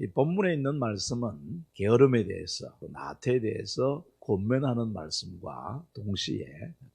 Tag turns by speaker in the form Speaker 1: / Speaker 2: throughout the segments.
Speaker 1: 이 본문에 있는 말씀은 게으름에 대해서, 나태에 대해서 권면하는 말씀과 동시에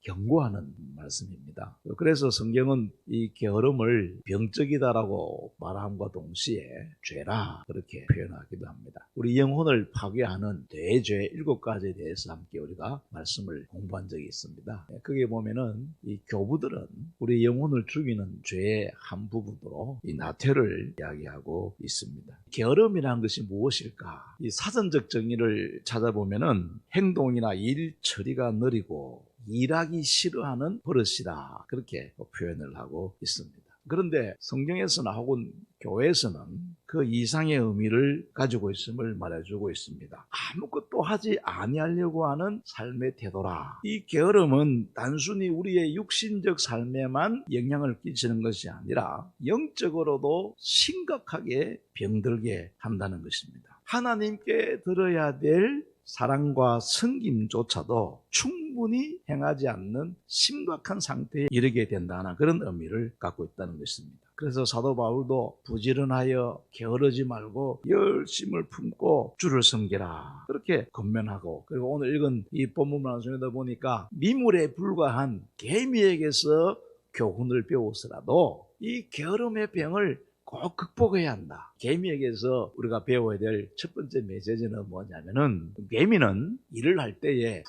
Speaker 1: 경고하는 말씀입니다. 그래서 성경은 이 게으름을 병적이다라고 말함과 동시에 죄라 그렇게 표현하기도 합니다. 우리 영혼을 파괴하는 대죄 7가지에 대해서 함께 우리가 말씀을 공부한 적이 있습니다. 거기에 보면은 이 교부들은 우리 영혼을 죽이는 죄의 한 부분으로 이 나태를 이야기하고 있습니다. 게으름이라는 것이 무엇일까? 이 사전적 정의를 찾아보면은 행동이나 일 처리가 느리고 일하기 싫어하는 버릇이다, 그렇게 표현을 하고 있습니다. 그런데 성경에서나 혹은 교회에서는 그 이상의 의미를 가지고 있음을 말해주고 있습니다. 아무것도 하지 아니하려고 하는 삶의 태도라. 이 게으름은 단순히 우리의 육신적 삶에만 영향을 끼치는 것이 아니라 영적으로도 심각하게 병들게 한다는 것입니다. 하나님께 들어야 될 사랑과 섬김조차도 충분히 행하지 않는 심각한 상태에 이르게 된다는 그런 의미를 갖고 있다는 것입니다. 그래서 사도 바울도 부지런하여 게으르지 말고 열심을 품고 주를 섬기라, 그렇게 권면하고, 그리고 오늘 읽은 이 본문 말씀에도 보니까 미물에 불과한 개미에게서 교훈을 배웠으라도 이 게으름의 병을 꼭 극복해야 한다. 개미에게서 우리가 배워야 될 첫 번째 메시지는 뭐냐면은, 개미는 일을 할 때에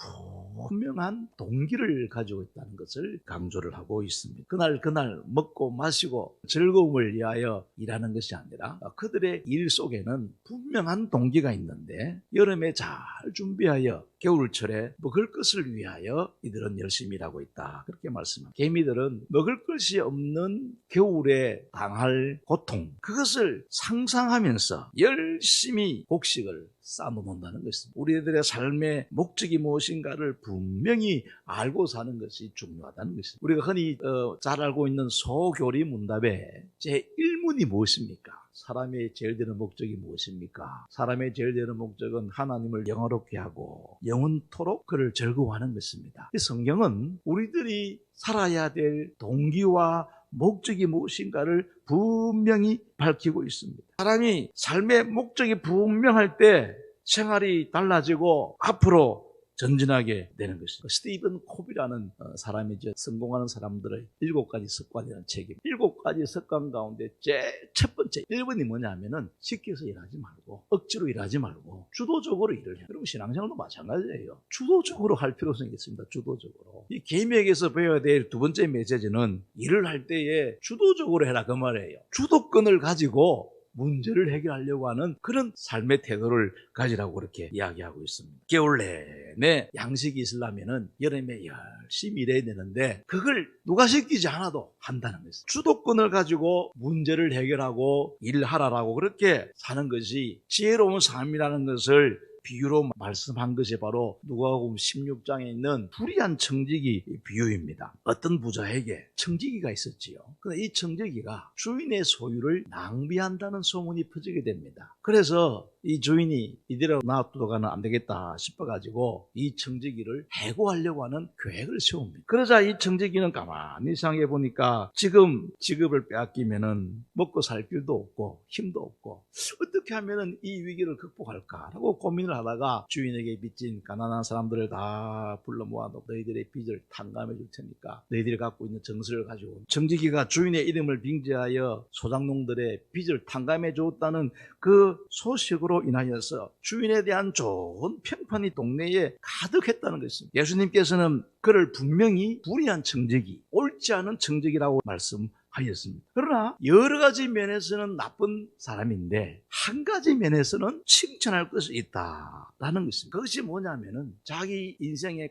Speaker 1: 분명한 동기를 가지고 있다는 것을 강조를 하고 있습니다. 그날 먹고 마시고 즐거움을 위하여 일하는 것이 아니라 그들의 일 속에는 분명한 동기가 있는데, 여름에 잘 준비하여 겨울철에 먹을 것을 위하여 이들은 열심히 일하고 있다, 그렇게 말씀합니다. 개미들은 먹을 것이 없는 겨울에 당할 고통, 그것을 상상하면서 열심히 곡식을 쌓아놓는다는 것입니다. 우리들의 삶의 목적이 무엇인가를 분명히 알고 사는 것이 중요하다는 것입니다. 우리가 흔히 잘 알고 있는 소교리 문답에 제1문이 무엇입니까? 사람의 제일 되는 목적이 무엇입니까? 사람의 제일 되는 목적은 하나님을 영화롭게 하고 영원토록 그를 즐거워하는 것입니다. 이 성경은 우리들이 살아야 될 동기와 목적이 무엇인가를 분명히 밝히고 있습니다. 사람이 삶의 목적이 분명할 때 생활이 달라지고 앞으로 전진하게 되는 것입니다. 스티븐 콥이라는 사람이 성공하는 사람들의 7가지 습관이라는 책입니다. 7가지 습관 가운데 제일 첫 번째 1번이 뭐냐면은 시켜서 일하지 말고 억지로 일하지 말고 주도적으로 일을 해요. 여러분 신앙생활도 마찬가지예요. 주도적으로 할 필요성이 있습니다. 주도적으로. 이 개미에게서 배워야 될 두 번째 메시지는, 일을 할 때에 주도적으로 해라, 그 말이에요. 주도권을 가지고 문제를 해결하려고 하는 그런 삶의 태도를 가지라고 그렇게 이야기하고 있습니다. 겨울 내내 양식이 있으려면 여름에 열심히 일해야 되는데 그걸 누가 시키지 않아도 한다는 것입니다. 주도권을 가지고 문제를 해결하고 일하라라고 그렇게 사는 것이 지혜로운 삶이라는 것을 비유로 말씀한 것이 바로 누가복음 16장에 있는 불의한 청지기 비유입니다. 어떤 부자에게 청지기가 있었지요. 그런데 이 청지기가 주인의 소유를 낭비한다는 소문이 퍼지게 됩니다. 그래서 이 주인이 이대로 놔두고는 안 되겠다 싶어가지고 이 청지기를 해고하려고 하는 계획을 세웁니다. 그러자 이 청지기는 가만히 생각해 보니까 지금 직업을 빼앗기면은 먹고 살 길도 없고 힘도 없고 어떻게 하면은 이 위기를 극복할까라고 고민을 하다가 주인에게 빚진 가난한 사람들을 다 불러 모아놓고 너희들의 빚을 탕감해 줄 테니까 너희들이 갖고 있는 정서를 가지고, 청지기가 주인의 이름을 빙자하여 소작농들의 빚을 탕감해 줬다는 그 소식으로 인하여서 주인에 대한 좋은 평판이 동네에 가득했다는 것입니다. 예수님께서는 그를 분명히 불의한 청지기, 옳지 않은 청지기라고 말씀하셨습니다. 그러나 여러 가지 면에서는 나쁜 사람인데 한 가지 면에서는 칭찬할 것이 있다라는 것입니다. 그것이 뭐냐면은 자기 인생에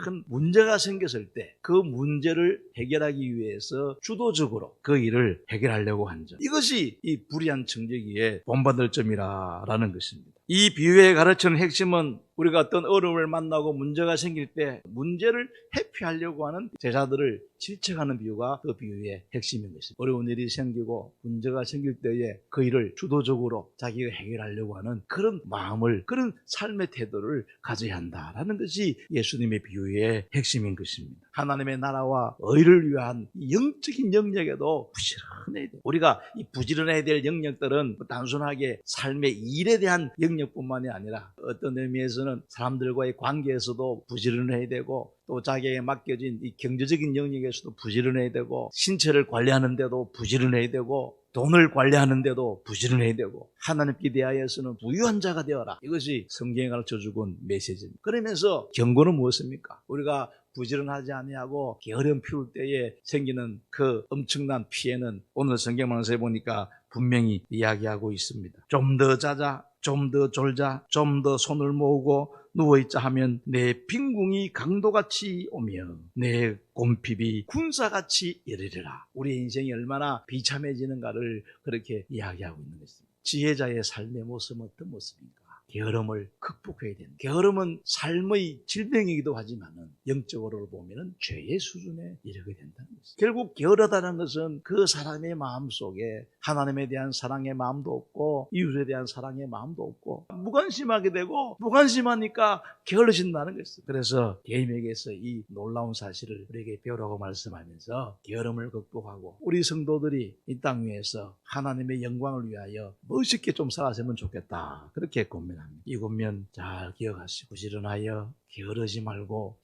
Speaker 1: 큰 문제가 생겼을 때 그 문제를 해결하기 위해서 주도적으로 그 일을 해결하려고 한 점, 이것이 이 불의한 청지기의 본받을 점이라는 것입니다. 이 비유에 가르치는 핵심은 우리가 어떤 어려움을 만나고 문제가 생길 때 문제를 회피하려고 하는 제자들을 질책하는 비유가 그 비유의 핵심인 것입니다. 어려운 일이 생기고 문제가 생길 때에 그 일을 주도적으로 자기가 해결하려고 하는 그런 마음을, 그런 삶의 태도를 가져야 한다라는 것이 예수님의 비유의 핵심인 것입니다. 하나님의 나라와 의를 위한 영적인 영역에도 부지런해야 돼요. 우리가 이 부지런해야 될 영역들은 단순하게 삶의 일에 대한 영역뿐만이 아니라 어떤 의미에서는 사람들과의 관계에서도 부지런해야 되고, 또 자기에게 맡겨진 이 경제적인 영역에서도 부지런해야 되고, 신체를 관리하는 데도 부지런해야 되고, 돈을 관리하는 데도 부지런해야 되고, 하나님께 대하여서는 부유한 자가 되어라. 이것이 성경에 가르쳐주고 메시지입니다. 그러면서 경고는 무엇입니까? 우리가 부지런하지 아니하고 게으름 피울 때에 생기는 그 엄청난 피해는 오늘 성경 말씀에 보니까 분명히 이야기하고 있습니다. 좀 더 자자, 좀 더 졸자, 좀 더 손을 모으고 누워있자 하면 내 빈궁이 강도같이 오며 내 곰핍이 군사같이 이르리라. 우리의 인생이 얼마나 비참해지는가를 그렇게 이야기하고 있는 것입니다. 지혜자의 삶의 모습은 어떤 모습입니까? 게으름을 극복해야 된다. 게으름은 삶의 질병이기도 하지만은 영적으로 보면은 죄의 수준에 이르게 된다는 것입니다. 결국 게으르다는 것은 그 사람의 마음 속에 하나님에 대한 사랑의 마음도 없고 이웃에 대한 사랑의 마음도 없고 무관심하게 되고, 무관심하니까 게을러진다는 것입니다. 그래서 예수님에게서 이 놀라운 사실을 우리에게 배우라고 말씀하면서 게으름을 극복하고 우리 성도들이 이 땅 위에서 하나님의 영광을 위하여 멋있게 좀 살았으면 좋겠다, 그렇게 고민합니다. 이 권면 잘 기억하시고 부지런하여 게으르지 말고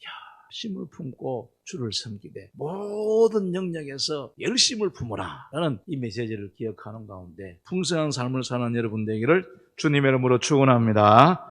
Speaker 1: 열심을 품고 주를 섬기되 모든 영역에서 열심을 품어라 라는 이 메시지를 기억하는 가운데 풍성한 삶을 사는 여러분 되기를 주님의 이름으로 축원합니다.